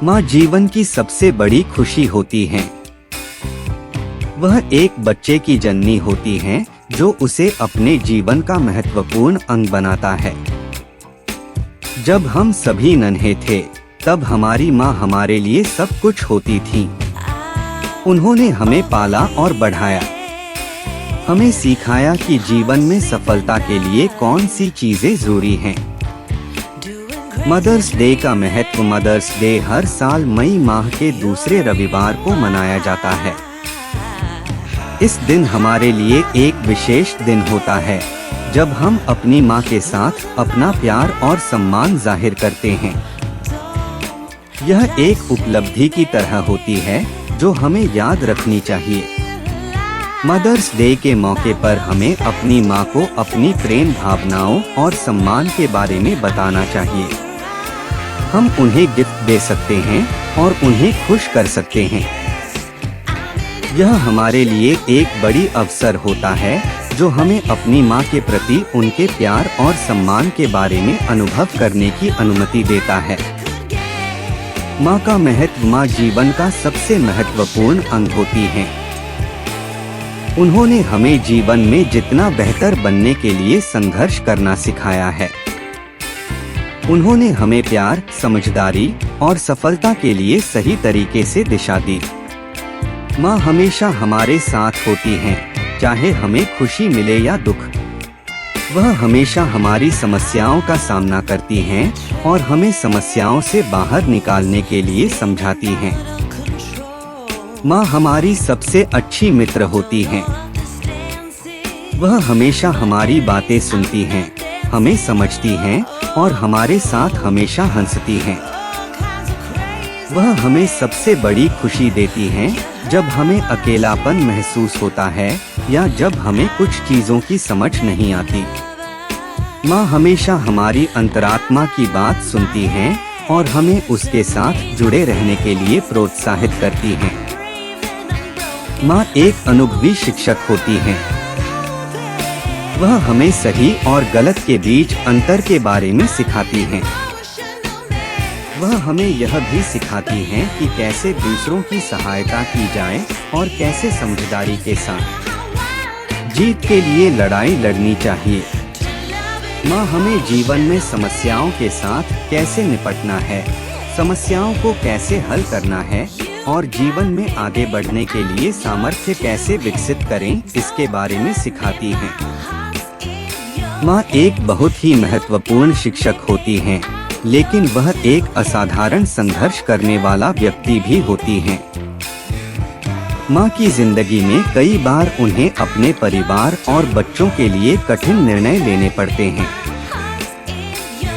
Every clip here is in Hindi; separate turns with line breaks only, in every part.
माँ जीवन की सबसे बड़ी खुशी होती है। वह एक बच्चे की जननी होती हैं, जो उसे अपने जीवन का महत्वपूर्ण अंग बनाता है। जब हम सभी नन्हे थे, तब हमारी माँ हमारे लिए सब कुछ होती थी। उन्होंने हमें पाला और बढ़ाया, हमें सिखाया कि जीवन में सफलता के लिए कौन सी चीजें जरूरी हैं। मदर्स डे का महत्व। मदर्स डे हर साल मई माह के दूसरे रविवार को मनाया जाता है। इस दिन हमारे लिए एक विशेष दिन होता है, जब हम अपनी माँ के साथ अपना प्यार और सम्मान जाहिर करते हैं। यह एक उपलब्धि की तरह होती है, जो हमें याद रखनी चाहिए। मदर्स डे के मौके पर हमें अपनी माँ को अपनी प्रेम भावनाओं और सम्मान के बारे में बताना चाहिए। हम उन्हें गिफ्ट दे सकते हैं और उन्हें खुश कर सकते हैं। यह हमारे लिए एक बड़ी अवसर होता है, जो हमें अपनी माँ के प्रति उनके प्यार और सम्मान के बारे में अनुभव करने की अनुमति देता है। माँ का महत्व। माँ जीवन का सबसे महत्वपूर्ण अंग होती हैं। उन्होंने हमें जीवन में जितना बेहतर बनने के लिए संघर्ष करना सिखाया है। उन्होंने हमें प्यार, समझदारी और सफलता के लिए सही तरीके से दिशा दी। माँ हमेशा हमारे साथ होती हैं, चाहे हमें खुशी मिले या दुख। वह हमेशा हमारी समस्याओं का सामना करती हैं और हमें समस्याओं से बाहर निकालने के लिए समझाती हैं। माँ हमारी सबसे अच्छी मित्र होती हैं। वह हमेशा हमारी बातें सुनती हैं, हमें समझती हैं और हमारे साथ हमेशा हंसती हैं। वह हमें सबसे बड़ी खुशी देती हैं, जब हमें अकेलापन महसूस होता है या जब हमें कुछ चीजों की समझ नहीं आती। माँ हमेशा हमारी अंतरात्मा की बात सुनती हैं और हमें उसके साथ जुड़े रहने के लिए प्रोत्साहित करती हैं। माँ एक अनुभवी शिक्षक होती हैं। वह हमें सही और गलत के बीच अंतर के बारे में सिखाती हैं। वह हमें यह भी सिखाती हैं कि कैसे दूसरों की सहायता की जाए और कैसे समझदारी के साथ जीत के लिए लड़ाई लड़नी चाहिए। माँ हमें जीवन में समस्याओं के साथ कैसे निपटना है, समस्याओं को कैसे हल करना है और जीवन में आगे बढ़ने के लिए सामर्थ्य कैसे विकसित करें, इसके बारे में सिखाती हैं। माँ एक बहुत ही महत्वपूर्ण शिक्षक होती हैं, लेकिन वह एक असाधारण संघर्ष करने वाला व्यक्ति भी होती हैं। माँ की जिंदगी में कई बार उन्हें अपने परिवार और बच्चों के लिए कठिन निर्णय लेने पड़ते हैं।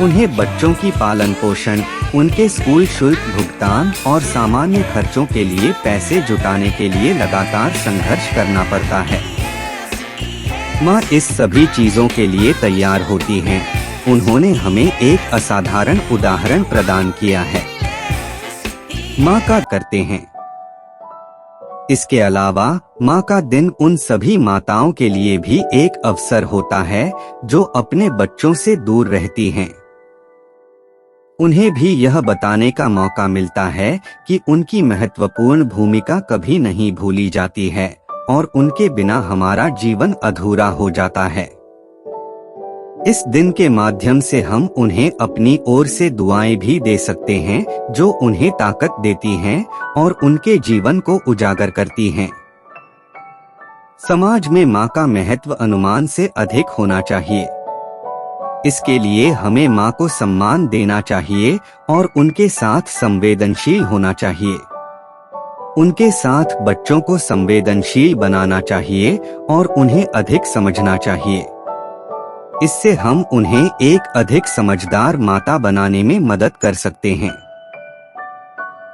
उन्हें बच्चों की पालन पोषण, उनके स्कूल शुल्क भुगतान और सामान्य खर्चों के लिए पैसे जुटाने के लिए लगातार संघर्ष करना पड़ता है। माँ इस सभी चीजों के लिए तैयार होती हैं। उन्होंने हमें एक असाधारण उदाहरण प्रदान किया है। माँ का करते हैं। इसके अलावा माँ का दिन उन सभी माताओं के लिए भी एक अवसर होता है, जो अपने बच्चों से दूर रहती हैं। उन्हें भी यह बताने का मौका मिलता है कि उनकी महत्वपूर्ण भूमिका कभी नहीं भूली जाती है और उनके बिना हमारा जीवन अधूरा हो जाता है। इस दिन के माध्यम से हम उन्हें अपनी ओर से दुआएं भी दे सकते हैं, जो उन्हें ताकत देती हैं और उनके जीवन को उजागर करती हैं। समाज में माँ का महत्व अनुमान से अधिक होना चाहिए। इसके लिए हमें माँ को सम्मान देना चाहिए और उनके साथ संवेदनशील होना चाहिए। उनके साथ बच्चों को संवेदनशील बनाना चाहिए और उन्हें अधिक समझना चाहिए। इससे हम उन्हें एक अधिक समझदार माता बनाने में मदद कर सकते हैं।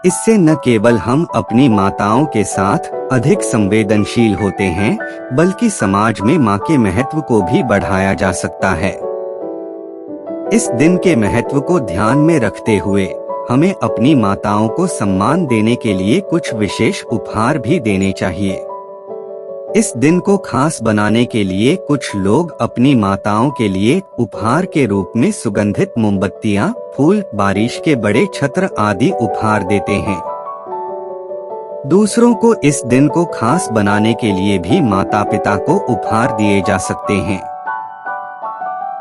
इससे न केवल हम अपनी माताओं के साथ अधिक संवेदनशील होते हैं, बल्कि समाज में माँ के महत्व को भी बढ़ाया जा सकता है। इस दिन के महत्व को ध्यान में रखते हुए हमें अपनी माताओं को सम्मान देने के लिए कुछ विशेष उपहार भी देने चाहिए। इस दिन को खास बनाने के लिए कुछ लोग अपनी माताओं के लिए उपहार के रूप में सुगंधित मोमबत्तियां, फूल, बारिश के बड़े छत्र आदि उपहार देते हैं। दूसरों को इस दिन को खास बनाने के लिए भी माता पिता को उपहार दिए जा सकते हैं।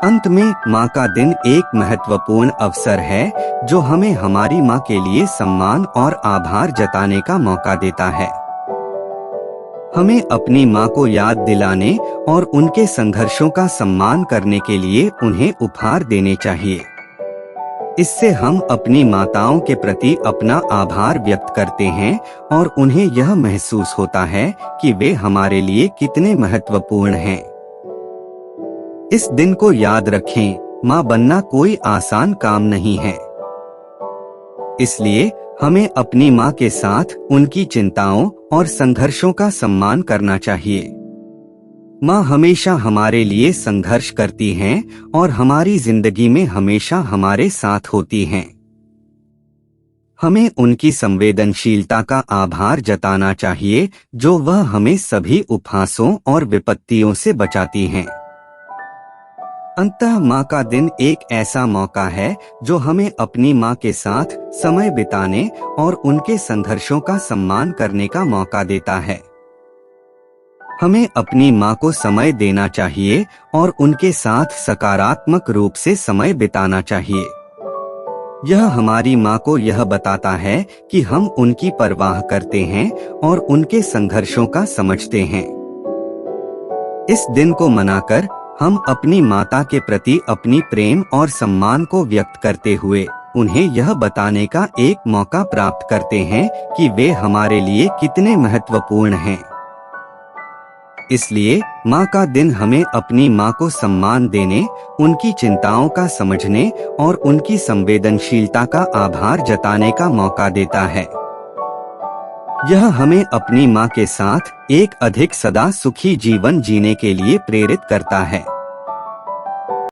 अंत में माँ का दिन एक महत्वपूर्ण अवसर है जो हमें हमारी माँ के लिए सम्मान और आभार जताने का मौका देता है। हमें अपनी माँ को याद दिलाने और उनके संघर्षों का सम्मान करने के लिए उन्हें उपहार देने चाहिए। इससे हम अपनी माताओं के प्रति अपना आभार व्यक्त करते हैं और उन्हें यह महसूस होता है कि वे हमारे लिए कितने महत्वपूर्ण हैं। इस दिन को याद रखें, माँ बनना कोई आसान काम नहीं है। इसलिए हमें अपनी माँ के साथ उनकी चिंताओं और संघर्षों का सम्मान करना चाहिए। माँ हमेशा हमारे लिए संघर्ष करती हैं और हमारी जिंदगी में हमेशा हमारे साथ होती हैं। हमें उनकी संवेदनशीलता का आभार जताना चाहिए जो वह हमें सभी उपहासों और विपत्तियों से बचाती हैं। अंततः माँ का दिन एक ऐसा मौका है जो हमें अपनी माँ के साथ समय बिताने और उनके संघर्षों का सम्मान करने का मौका देता है। हमें अपनी माँ को समय देना चाहिए और उनके साथ सकारात्मक रूप से समय बिताना चाहिए। यह हमारी माँ को यह बताता है कि हम उनकी परवाह करते हैं और उनके संघर्षों का समझते हैं। इस दिन को मनाकर हम अपनी माता के प्रति अपनी प्रेम और सम्मान को व्यक्त करते हुए उन्हें यह बताने का एक मौका प्राप्त करते हैं कि वे हमारे लिए कितने महत्वपूर्ण हैं। इसलिए माँ का दिन हमें अपनी माँ को सम्मान देने, उनकी चिंताओं का समझने और उनकी संवेदनशीलता का आभार जताने का मौका देता है। यह हमें अपनी माँ के साथ एक अधिक सदा सुखी जीवन जीने के लिए प्रेरित करता है।